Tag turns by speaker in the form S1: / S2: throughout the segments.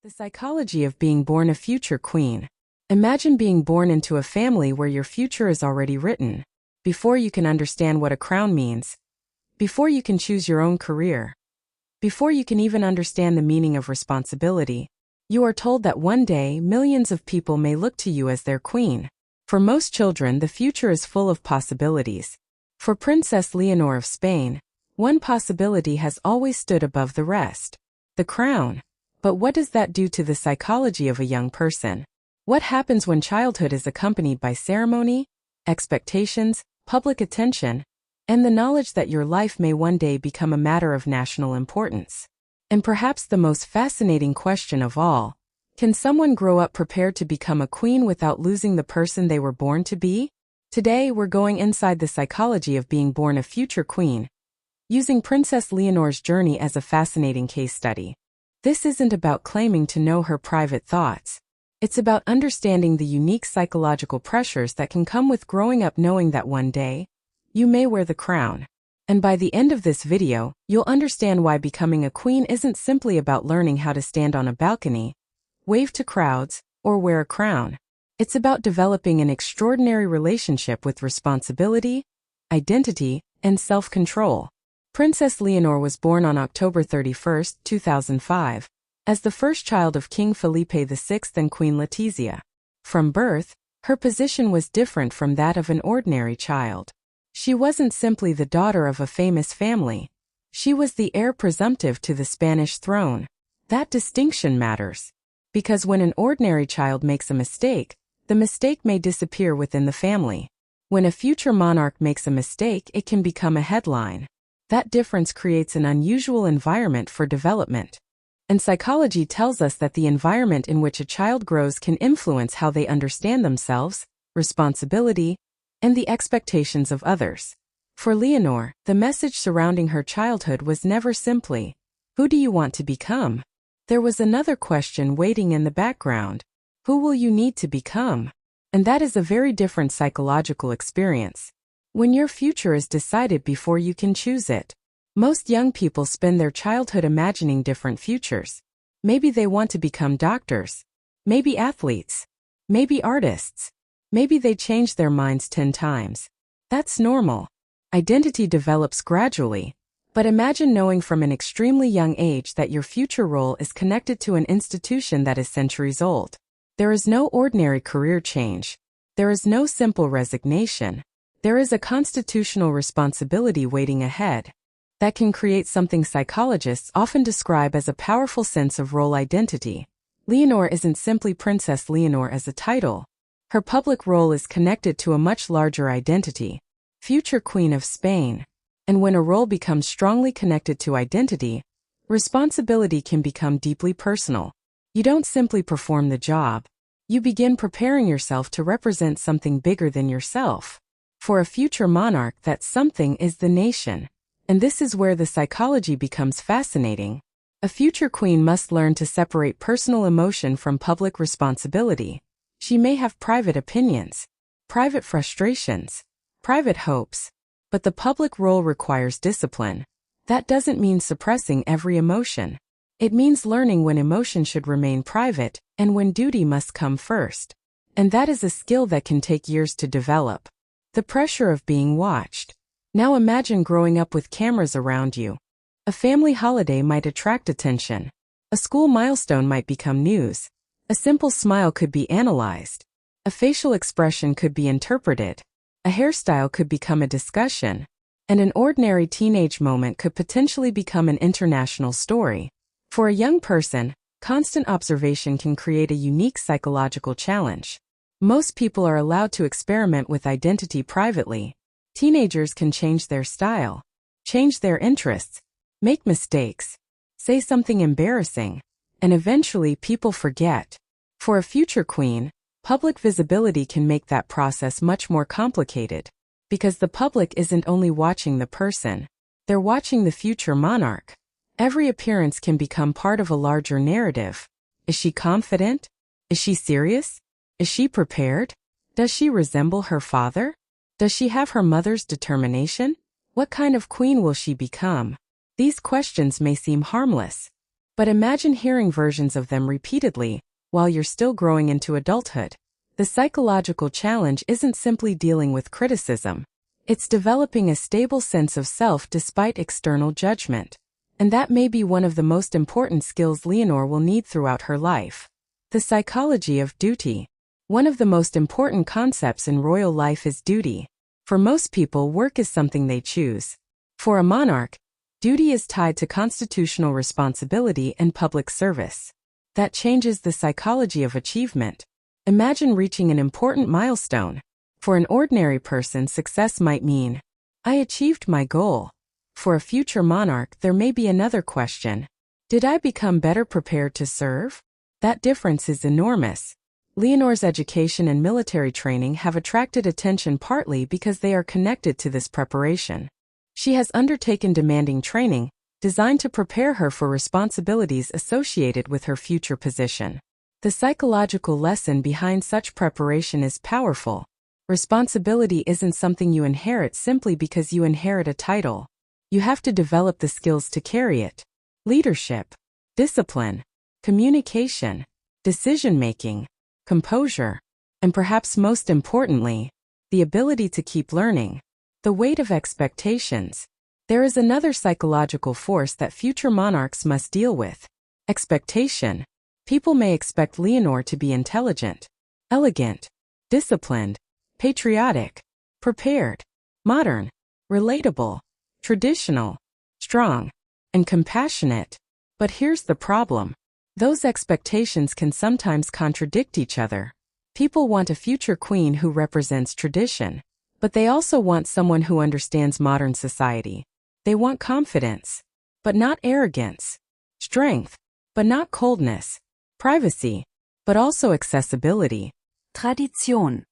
S1: The psychology of being born a future queen. Imagine being born into a family where your future is already written. Before you can understand what a crown means. Before you can choose your own career. Before you can even understand the meaning of responsibility. You are told that one day millions of people may look to you as their queen. For most children, the future is full of possibilities. For Princess Leonor of Spain, one possibility has always stood above the rest. The crown. But what does that do to the psychology of a young person? What happens when childhood is accompanied by ceremony, expectations, public attention, and the knowledge that your life may one day become a matter of national importance? And perhaps the most fascinating question of all, can someone grow up prepared to become a queen without losing the person they were born to be? Today we're going inside the psychology of being born a future queen, using Princess Leonor's journey as a fascinating case study. This isn't about claiming to know her private thoughts. It's about understanding the unique psychological pressures that can come with growing up knowing that one day, you may wear the crown. And by the end of this video, you'll understand why becoming a queen isn't simply about learning how to stand on a balcony, wave to crowds, or wear a crown. It's about developing an extraordinary relationship with responsibility, identity, and self-control. Princess Leonor was born on October 31, 2005, as the first child of King Felipe VI and Queen Letizia. From birth, her position was different from that of an ordinary child. She wasn't simply the daughter of a famous family. She was the heir presumptive to the Spanish throne. That distinction matters. Because when an ordinary child makes a mistake, the mistake may disappear within the family. When a future monarch makes a mistake, it can become a headline. That difference creates an unusual environment for development. And psychology tells us that the environment in which a child grows can influence how they understand themselves, responsibility, and the expectations of others. For Leonor, the message surrounding her childhood was never simply, "Who do you want to become?" There was another question waiting in the background. Who will you need to become? And that is a very different psychological experience. When your future is decided before you can choose it. Most young people spend their childhood imagining different futures. Maybe they want to become doctors. Maybe athletes. Maybe artists. Maybe they change their minds 10 times. That's normal. Identity develops gradually. But imagine knowing from an extremely young age that your future role is connected to an institution that is centuries old. There is no ordinary career change. There is no simple resignation. There is a constitutional responsibility waiting ahead. That can create something psychologists often describe as a powerful sense of role identity. Leonor isn't simply Princess Leonor as a title. Her public role is connected to a much larger identity, future Queen of Spain. And when a role becomes strongly connected to identity, responsibility can become deeply personal. You don't simply perform the job. You begin preparing yourself to represent something bigger than yourself. For a future monarch, that something is the nation. And this is where the psychology becomes fascinating. A future queen must learn to separate personal emotion from public responsibility. She may have private opinions, private frustrations, private hopes, but the public role requires discipline. That doesn't mean suppressing every emotion. It means learning when emotion should remain private and when duty must come first. And that is a skill that can take years to develop. The pressure of being watched. Now imagine growing up with cameras around you. A family holiday might attract attention. A school milestone might become news. A simple smile could be analyzed. A facial expression could be interpreted. A hairstyle could become a discussion. And an ordinary teenage moment could potentially become an international story. For a young person, constant observation can create a unique psychological challenge. Most people are allowed to experiment with identity privately. Teenagers can change their style, change their interests, make mistakes, say something embarrassing, and eventually people forget. For a future queen, public visibility can make that process much more complicated, because the public isn't only watching the person, they're watching the future monarch. Every appearance can become part of a larger narrative. Is she confident? Is she serious? Is she prepared? Does she resemble her father? Does she have her mother's determination? What kind of queen will she become? These questions may seem harmless, But imagine hearing versions of them repeatedly, while you're still growing into adulthood. The psychological challenge isn't simply dealing with criticism. It's developing a stable sense of self despite external judgment. And that may be one of the most important skills Leonor will need throughout her life. The psychology of duty. One of the most important concepts in royal life is duty. For most people, work is something they choose. For a monarch, duty is tied to constitutional responsibility and public service. That changes the psychology of achievement. Imagine reaching an important milestone. For an ordinary person, success might mean, I achieved my goal. For a future monarch, there may be another question. Did I become better prepared to serve? That difference is enormous. Leonor's education and military training have attracted attention partly because they are connected to this preparation. She has undertaken demanding training, designed to prepare her for responsibilities associated with her future position. The psychological lesson behind such preparation is powerful. Responsibility isn't something you inherit simply because you inherit a title. You have to develop the skills to carry it. Leadership, discipline, communication, decision-making, composure, and perhaps most importantly, the ability to keep learning. The weight of expectations. There is another psychological force that future monarchs must deal with. Expectation. People may expect Leonor to be intelligent, elegant, disciplined, patriotic, prepared, modern, relatable, traditional, strong, and compassionate. But here's the problem. Those expectations can sometimes contradict each other. People want a future queen who represents tradition, but they also want someone who understands modern society. They want confidence, but not arrogance, strength, but not coldness, privacy, but also accessibility, Tradition,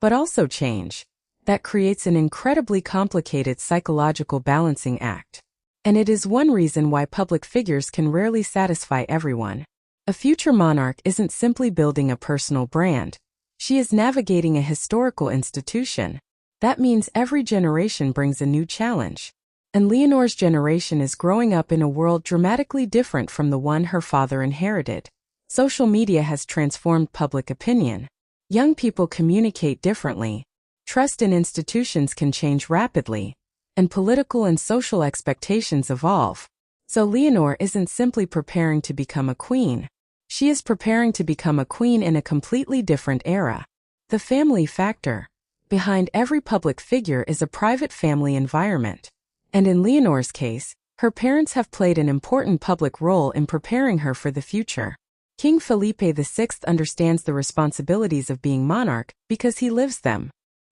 S1: but also change. That creates an incredibly complicated psychological balancing act. And it is one reason why public figures can rarely satisfy everyone. A future monarch isn't simply building a personal brand. She is navigating a historical institution. That means every generation brings a new challenge. And Leonor's generation is growing up in a world dramatically different from the one her father inherited. Social media has transformed public opinion. Young people communicate differently. Trust in institutions can change rapidly, and political and social expectations evolve. So Leonor isn't simply preparing to become a queen. She is preparing to become a queen in a completely different era. The family factor. Behind every public figure is a private family environment. And in Leonor's case, her parents have played an important public role in preparing her for the future. King Felipe VI understands the responsibilities of being monarch because he lives them.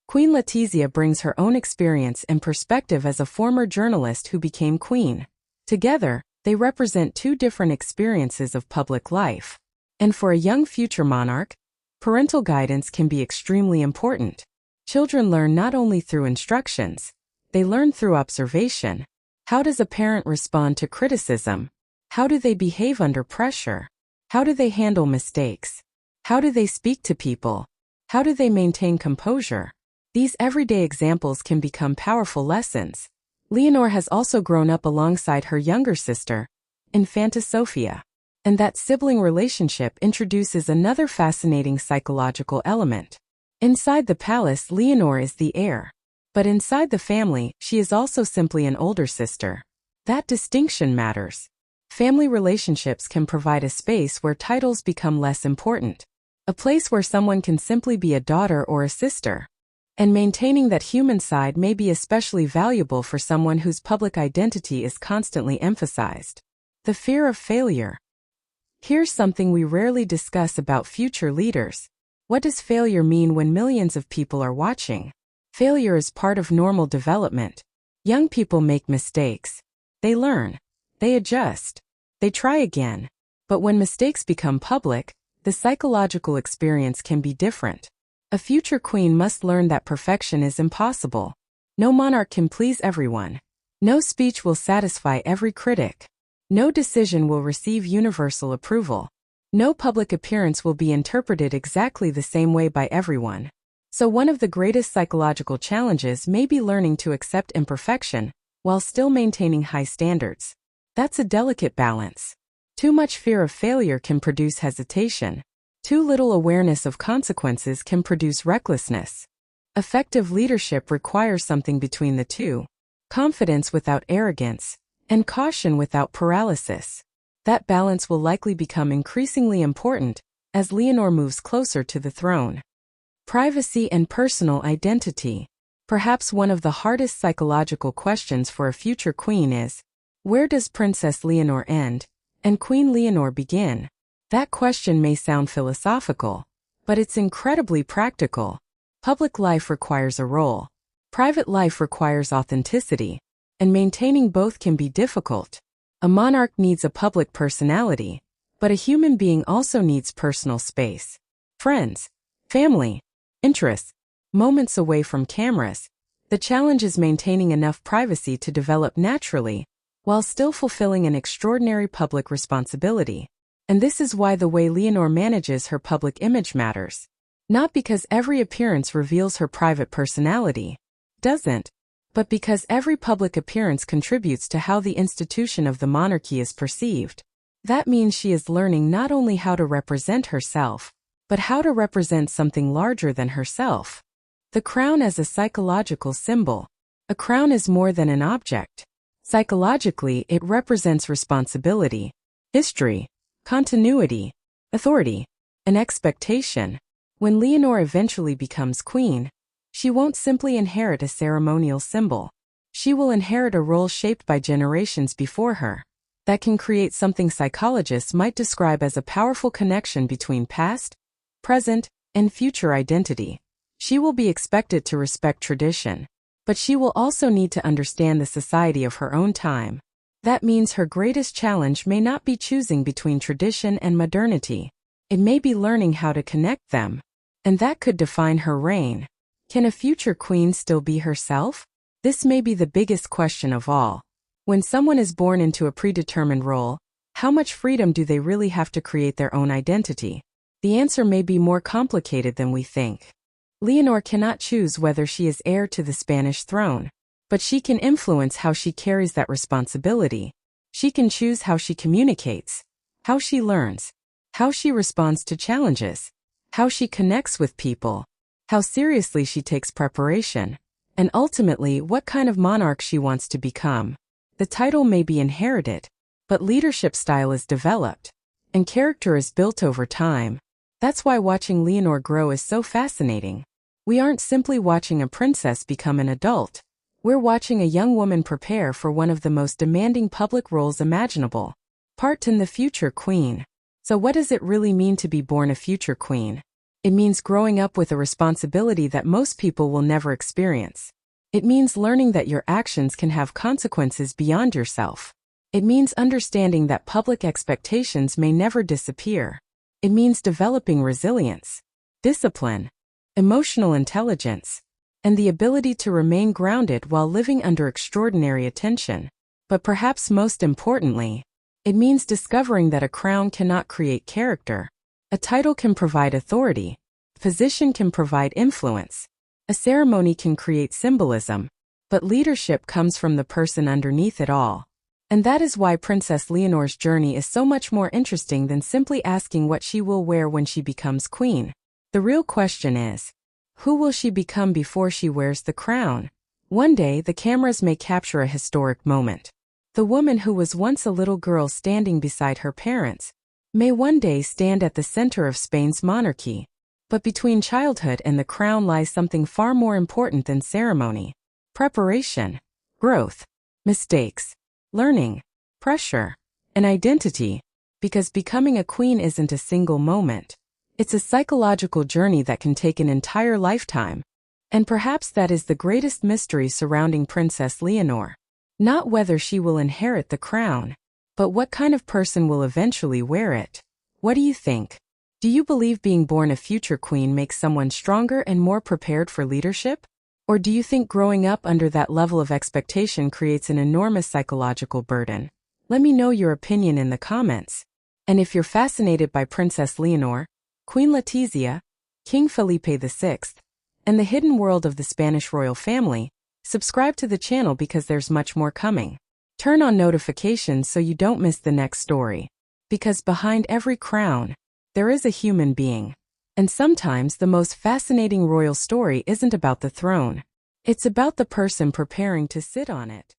S1: Queen Letizia brings her own experience and perspective as a former journalist who became queen. Together, they represent two different experiences of public life. And for a young future monarch, parental guidance can be extremely important. Children learn not only through instructions, they learn through observation. How does a parent respond to criticism? How do they behave under pressure? How do they handle mistakes? How do they speak to people? How do they maintain composure? These everyday examples can become powerful lessons. Leonor has also grown up alongside her younger sister, Infanta Sofia. And that sibling relationship introduces another fascinating psychological element. Inside the palace, Leonor is the heir. But inside the family, she is also simply an older sister. That distinction matters. Family relationships can provide a space where titles become less important. A place where someone can simply be a daughter or a sister. And maintaining that human side may be especially valuable for someone whose public identity is constantly emphasized. The fear of failure. Here's something we rarely discuss about future leaders. What does failure mean when millions of people are watching? Failure is part of normal development. Young people make mistakes. They learn. They adjust. They try again. But when mistakes become public, the psychological experience can be different. A future queen must learn that perfection is impossible. No monarch can please everyone. No speech will satisfy every critic. No decision will receive universal approval. No public appearance will be interpreted exactly the same way by everyone. So one of the greatest psychological challenges may be learning to accept imperfection while still maintaining high standards. That's a delicate balance. Too much fear of failure can produce hesitation. Too little awareness of consequences can produce recklessness. Effective leadership requires something between the two: confidence without arrogance, and caution without paralysis. That balance will likely become increasingly important as Leonor moves closer to the throne. Privacy and personal identity. Perhaps one of the hardest psychological questions for a future queen is, where does Princess Leonor end and Queen Leonor begin? That question may sound philosophical, but it's incredibly practical. Public life requires a role. Private life requires authenticity, and maintaining both can be difficult. A monarch needs a public personality, but a human being also needs personal space. Friends, family, interests, moments away from cameras. The challenge is maintaining enough privacy to develop naturally, while still fulfilling an extraordinary public responsibility. And this is why the way Leonor manages her public image matters. Not because every appearance reveals her private personality. Doesn't. But because every public appearance contributes to how the institution of the monarchy is perceived. That means she is learning not only how to represent herself, but how to represent something larger than herself. The crown as a psychological symbol. A crown is more than an object. Psychologically, it represents responsibility, history, continuity, authority, and expectation. When Leonor eventually becomes queen, she won't simply inherit a ceremonial symbol. She will inherit a role shaped by generations before her. That can create something psychologists might describe as a powerful connection between past, present, and future identity. She will be expected to respect tradition, but she will also need to understand the society of her own time. That means her greatest challenge may not be choosing between tradition and modernity. It may be learning how to connect them. And that could define her reign. Can a future queen still be herself? This may be the biggest question of all. When someone is born into a predetermined role, how much freedom do they really have to create their own identity? The answer may be more complicated than we think. Leonor cannot choose whether she is heir to the Spanish throne, but she can influence how she carries that responsibility. She can choose how she communicates, how she learns, how she responds to challenges, how she connects with people, how seriously she takes preparation, and ultimately what kind of monarch she wants to become. The title may be inherited, but leadership style is developed, and character is built over time. That's why watching Leonor grow is so fascinating. We aren't simply watching a princess become an adult. We're watching a young woman prepare for one of the most demanding public roles imaginable. Part 10: The Future Queen. So what does it really mean to be born a future queen? It means growing up with a responsibility that most people will never experience. It means learning that your actions can have consequences beyond yourself. It means understanding that public expectations may never disappear. It means developing resilience, discipline, emotional intelligence, and the ability to remain grounded while living under extraordinary attention. But perhaps most importantly, it means discovering that a crown cannot create character. A title can provide authority. A position can provide influence. A ceremony can create symbolism. But leadership comes from the person underneath it all. And that is why Princess Leonor's journey is so much more interesting than simply asking what she will wear when she becomes queen. The real question is, who will she become before she wears the crown? One day the cameras may capture a historic moment. The woman who was once a little girl standing beside her parents may one day stand at the center of Spain's monarchy. But between childhood and the crown lies something far more important than ceremony: preparation, growth, mistakes, learning, pressure, and identity. Because becoming a queen isn't a single moment. It's a psychological journey that can take an entire lifetime. And perhaps that is the greatest mystery surrounding Princess Leonor. Not whether she will inherit the crown, but what kind of person will eventually wear it. What do you think? Do you believe being born a future queen makes someone stronger and more prepared for leadership? Or do you think growing up under that level of expectation creates an enormous psychological burden? Let me know your opinion in the comments. And if you're fascinated by Princess Leonor, Queen Letizia, King Felipe VI, and the hidden world of the Spanish royal family, subscribe to the channel because there's much more coming. Turn on notifications so you don't miss the next story. Because behind every crown, there is a human being. And sometimes the most fascinating royal story isn't about the throne. It's about the person preparing to sit on it.